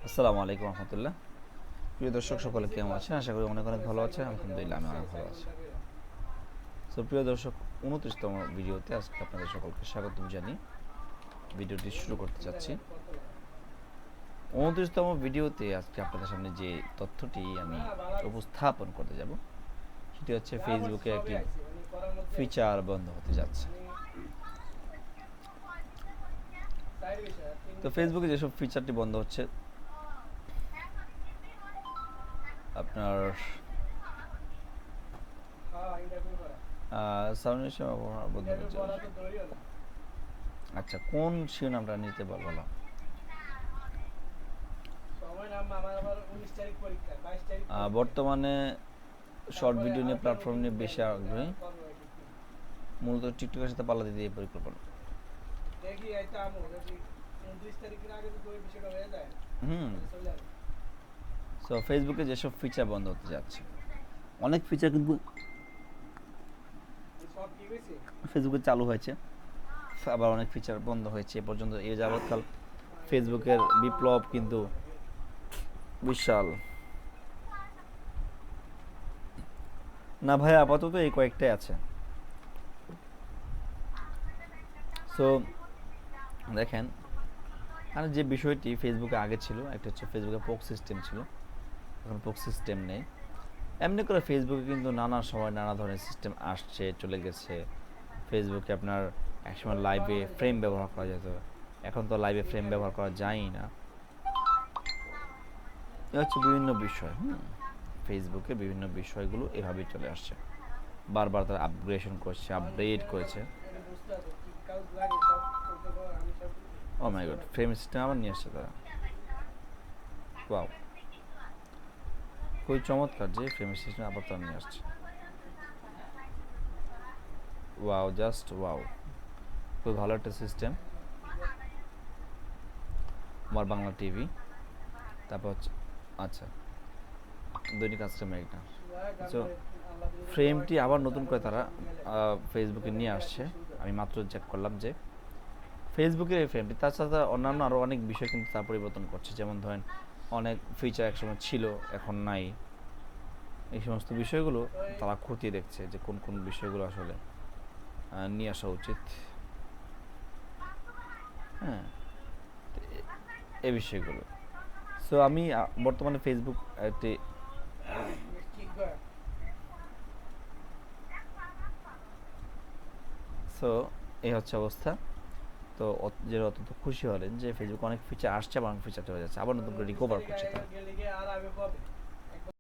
আসসালামু আলাইকুম রহমতুল্লাহ। প্রিয় দর্শক সকলে কেমন আছেন? আশা করি অনেক অনেক ভালো আছেন। আলহামদুলিল্লাহ আমি অনেক ভালো আছি। সো প্রিয় দর্শক, 29তম ভিডিওতে আজকে আপনাদের সকলকে স্বাগতম জানিয়ে ভিডিওটি শুরু করতে চাচ্ছি। 29তম ভিডিওতে আজকে আপনাদের সামনে যে তথ্যটি আমি উপস্থাপন করতে যাব সেটি হচ্ছে ফেসবুকে একটি ফিচার বন্ধ হতে যাচ্ছে। তো ফেসবুকে যেসব ফিচারটি বন্ধ হচ্ছে, আপনার আচ্ছা, কোন শিরোনামটা নিতে বললাম? বর্তমানে শর্ট ভিডিও নিয়ে প্ল্যাটফর্ম নিয়ে বেশি আগ্রহী, মূলত টিকটকের সাথে পাল্লা দিতে এই পরিকল্পনা। সো ফেসবুকে যেসব ফিচার বন্ধ হতে যাচ্ছে, অনেক ফিচার কিন্তু ফেসবুকে চালু হয়েছে, আবার অনেক ফিচার বন্ধ হয়েছে। এ পর্যন্ত এ যাবৎকাল ফেসবুকের বিপ্লব কিন্তু বিশাল। না ভাই, আপাতত এই কয়েকটাই আছে। সো দেখেন, আর যে বিষয়টি ফেসবুকে আগে ছিল, একটা হচ্ছে ফেসবুকে পোক সিস্টেম ছিল, এখন পোক সিস্টেম নেই। এমনি করে ফেসবুকে কিন্তু নানা সময় নানা ধরনের সিস্টেম আসছে চলে গেছে। ফেসবুকে আপনার একসময় লাইভে ফ্রেম ব্যবহার করা যেত, এখন তো লাইভে ফ্রেম ব্যবহার করা যায়ই না। এ হচ্ছে বিভিন্ন বিষয়। ফেসবুকের বিভিন্ন বিষয়গুলো এভাবেই চলে আসছে, বারবার তারা আপগ্রেডেশন করছে, আপডেট করেছে। ও মাই গড, ফ্রেম সিস্টেম আবার নিয়ে আসছে তারা। ওয়াও, খুবই চমৎকার যে ফ্রেম সিস্টেম আবার তারা নিয়ে আসছে। ওয়াও, জাস্ট ওয়াও, খুবই ভালো একটা সিস্টেম। আমার বাংলা টিভি, তারপর হচ্ছে আচ্ছা দৈনিক আজকের মেঘনা। সো ফ্রেমটি আবার নতুন করে তারা ফেসবুকে নিয়ে আসছে। আমি মাত্র চেক করলাম যে ফেসবুকের এই ফ্রেমটি, তাছাড়া অন্যান্য আরও অনেক বিষয় কিন্তু তারা পরিবর্তন করছে। যেমন ধরেন, অনেক ফিচার একসময় ছিল এখন নাই, এই সমস্ত বিষয়গুলো তারা খতিয়ে দেখছে যে কোন কোন বিষয়গুলো আসলে নিয়ে আসা উচিত। হ্যাঁ, এই বিষয়গুলো। সো আমি বর্তমানে ফেসবুক একটি সো এই হচ্ছে অবস্থা। তো যে অত্যন্ত খুশি হলেন যে ফেসবুক অনেক ফিচার আসছে, আবার অনেক ফিচার চলে যাচ্ছে, আবার নতুন করে রিকভার করছে তারা।